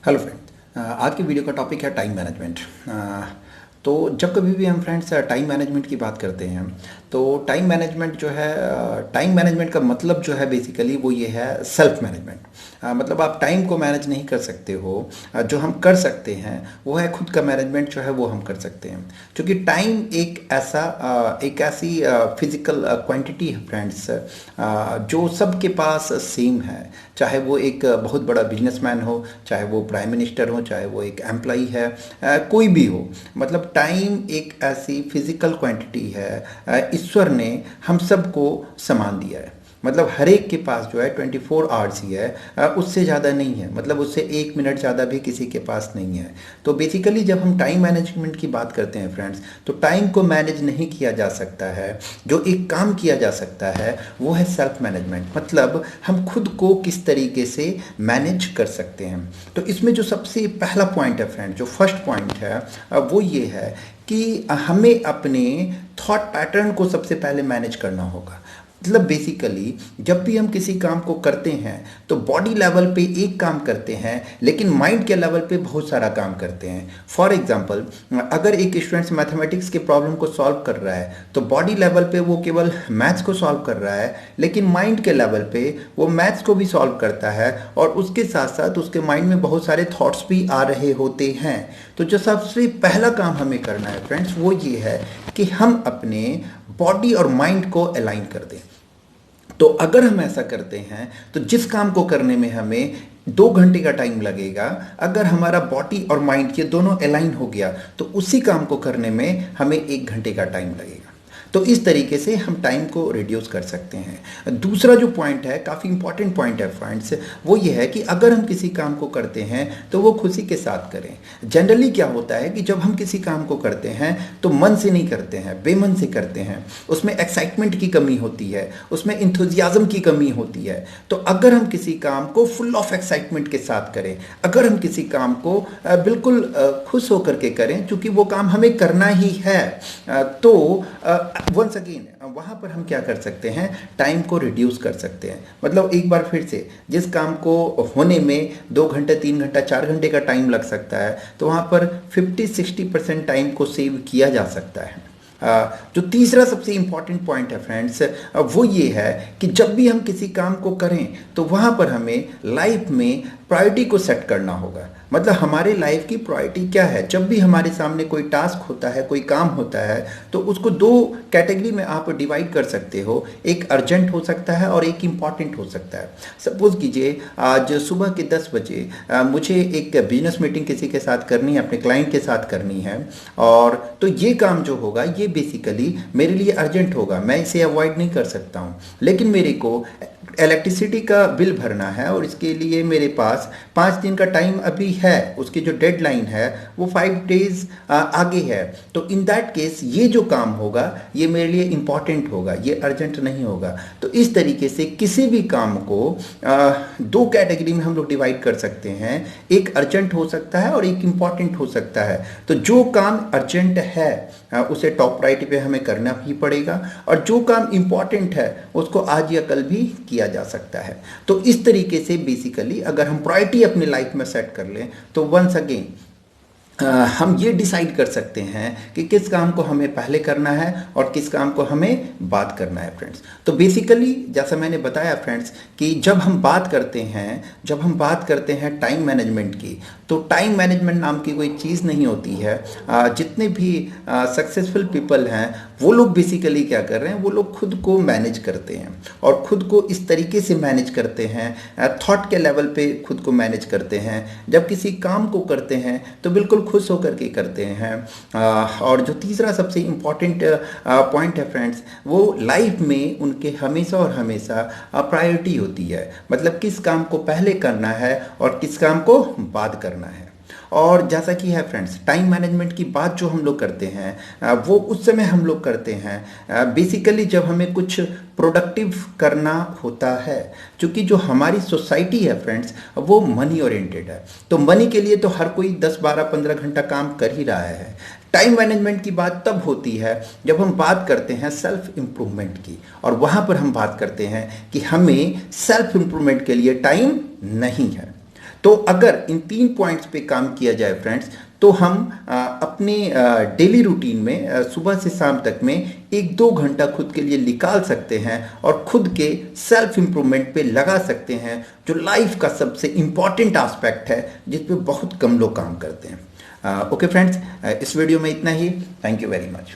Hello friends, आज की video का टॉपिक है टाइम मैनेजमेंट। तो जब कभी भी हम फ्रेंड्स टाइम मैनेजमेंट की बात करते हैं तो टाइम मैनेजमेंट जो है, टाइम मैनेजमेंट का मतलब जो है बेसिकली वो ये है सेल्फ मैनेजमेंट। मतलब आप टाइम को मैनेज नहीं कर सकते हो। जो हम कर सकते हैं वो है खुद का मैनेजमेंट जो है वो हम कर सकते हैं, क्योंकि टाइम एक ऐसी फिजिकल क्वांटिटी है फ्रेंड्स, जो सबके पास सेम है। चाहे वो एक बहुत बड़ा बिजनेसमैन हो, चाहे वो प्राइम मिनिस्टर हो, चाहे वो एक एम्प्लॉई है, कोई भी हो। मतलब टाइम एक ऐसी फिजिकल क्वांटिटी है, ईश्वर ने हम सबको समान दिया है। मतलब हर एक के पास जो है 24 आवर्स ही है, उससे ज़्यादा नहीं है। मतलब उससे 1 मिनट ज़्यादा भी किसी के पास नहीं है। तो बेसिकली जब हम टाइम मैनेजमेंट की बात करते हैं फ्रेंड्स, तो टाइम को मैनेज नहीं किया जा सकता है। जो एक काम किया जा सकता है वो है सेल्फ मैनेजमेंट। मतलब हम खुद को किस तरीके से मैनेज कर सकते हैं। तो इसमें जो सबसे पहला पॉइंट है फ्रेंड, जो फर्स्ट पॉइंट है, वो ये है कि हमें अपने थॉट पैटर्न को सबसे पहले मैनेज करना होगा। मतलब बेसिकली जब भी हम किसी काम को करते हैं तो बॉडी लेवल पे एक काम करते हैं, लेकिन माइंड के लेवल पे बहुत सारा काम करते हैं। फॉर एग्जांपल, अगर एक स्टूडेंट मैथमेटिक्स के प्रॉब्लम को सॉल्व कर रहा है तो बॉडी लेवल पे वो केवल मैथ्स को सॉल्व कर रहा है, लेकिन माइंड के लेवल पे वो मैथ्स को भी सॉल्व करता है और उसके साथ साथ उसके माइंड में बहुत सारे थॉट्स भी आ रहे होते हैं। तो जो सबसे पहला काम हमें करना है फ्रेंड्स वो ये है कि हम अपने बॉडी और माइंड को अलाइन कर दें। तो अगर हम ऐसा करते हैं तो जिस काम को करने में हमें 2 घंटे का टाइम लगेगा, अगर हमारा बॉडी और माइंड ये दोनों अलाइन हो गया तो उसी काम को करने में हमें 1 घंटे का टाइम लगेगा। तो इस तरीके से हम टाइम को रिड्यूस कर सकते हैं। दूसरा जो पॉइंट है, काफ़ी इंपॉर्टेंट पॉइंट है फ्रेंड्स, वो ये है कि अगर हम किसी काम को करते हैं तो वो खुशी के साथ करें। जनरली क्या होता है कि जब हम किसी काम को करते हैं तो मन से नहीं करते हैं, बेमन से करते हैं। उसमें एक्साइटमेंट की कमी होती है, उसमें इंथुजियाज्म की कमी होती है। तो अगर हम किसी काम को फुल ऑफ एक्साइटमेंट के साथ करें, अगर हम किसी काम को बिल्कुल खुश होकर के करें, क्योंकि वो काम हमें करना ही है, तो वंस अगेन वहाँ पर हम क्या कर सकते हैं, टाइम को रिड्यूस कर सकते हैं। मतलब एक बार फिर से, जिस काम को होने में 2 घंटे 3 घंटा 4 घंटे का टाइम लग सकता है, तो वहाँ पर 50-60% टाइम को सेव किया जा सकता है। जो तीसरा सबसे इंपॉर्टेंट पॉइंट है फ्रेंड्स, वो ये है कि जब भी हम किसी काम को करें तो वहाँ पर हमें लाइफ में प्रायोरिटी को सेट करना होगा। मतलब हमारे लाइफ की प्रायोरिटी क्या है। जब भी हमारे सामने कोई टास्क होता है, कोई काम होता है, तो उसको 2 कैटेगरी में आप डिवाइड कर सकते हो। एक अर्जेंट हो सकता है और एक इम्पॉर्टेंट हो सकता है। सपोज कीजिए आज सुबह के 10 बजे मुझे एक बिजनेस मीटिंग किसी के साथ करनी है, अपने क्लाइंट के साथ करनी है, और तो ये काम जो होगा ये बेसिकली मेरे लिए अर्जेंट होगा, मैं इसे अवॉइड नहीं कर सकता हूँ। लेकिन मेरे को इलेक्ट्रिसिटी का बिल भरना है और इसके लिए मेरे पास 5 दिन का टाइम अभी है, उसकी जो डेडलाइन है वो 5 डेज आगे है। तो इन दैट केस ये जो काम होगा ये मेरे लिए इम्पॉर्टेंट होगा, ये अर्जेंट नहीं होगा। तो इस तरीके से किसी भी काम को 2 कैटेगरी में हम लोग डिवाइड कर सकते हैं। एक अर्जेंट हो सकता है और एक इम्पॉर्टेंट हो सकता है। तो जो काम अर्जेंट है उसे टॉप प्रायोरिटी पे हमें करना ही पड़ेगा, और जो काम इम्पॉर्टेंट है उसको आज या कल भी किया जा सकता है। तो इस तरीके से बेसिकली अगर हम प्रायोरिटी अपनी लाइफ में सेट कर लें तो वंस अगेन हम ये डिसाइड कर सकते हैं कि किस काम को हमें पहले करना है और किस काम को हमें बाद करना है फ्रेंड्स। तो बेसिकली जैसा मैंने बताया फ्रेंड्स कि जब हम बात करते हैं टाइम मैनेजमेंट की, तो टाइम मैनेजमेंट नाम की कोई चीज़ नहीं होती है। जितने भी सक्सेसफुल पीपल हैं वो लोग बेसिकली क्या कर रहे हैं, वो लोग खुद को मैनेज करते हैं और खुद को इस तरीके से मैनेज करते हैं, थॉट के लेवल पे खुद को मैनेज करते हैं। जब किसी काम को करते हैं तो बिल्कुल खुश होकर के करते हैं। और जो तीसरा सबसे इम्पॉर्टेंट पॉइंट है फ्रेंड्स, वो लाइफ में उनके हमेशा और हमेशा प्रायोरिटी होती है। मतलब किस काम को पहले करना है और किस काम को बाद करना है। और जैसा कि है फ्रेंड्स, टाइम मैनेजमेंट की बात जो हम लोग करते हैं वो उस समय हम लोग करते हैं बेसिकली जब हमें कुछ प्रोडक्टिव करना होता है। क्योंकि जो हमारी सोसाइटी है फ्रेंड्स वो मनी ओरिएंटेड है, तो मनी के लिए तो हर कोई 10 12 15 घंटा काम कर ही रहा है। टाइम मैनेजमेंट की बात तब होती है जब हम बात करते हैं सेल्फ इम्प्रूवमेंट की, और वहाँ पर हम बात करते हैं कि हमें सेल्फ इम्प्रूवमेंट के लिए टाइम नहीं है। तो अगर इन 3 पॉइंट्स पे काम किया जाए फ्रेंड्स, तो हम अपने डेली रूटीन में सुबह से शाम तक में 1-2 घंटा खुद के लिए निकाल सकते हैं और खुद के सेल्फ इम्प्रूवमेंट पे लगा सकते हैं, जो लाइफ का सबसे इम्पॉर्टेंट एस्पेक्ट है जिस पे बहुत कम लोग काम करते हैं। ओके फ्रेंड्स, इस वीडियो में इतना ही। Thank you very much.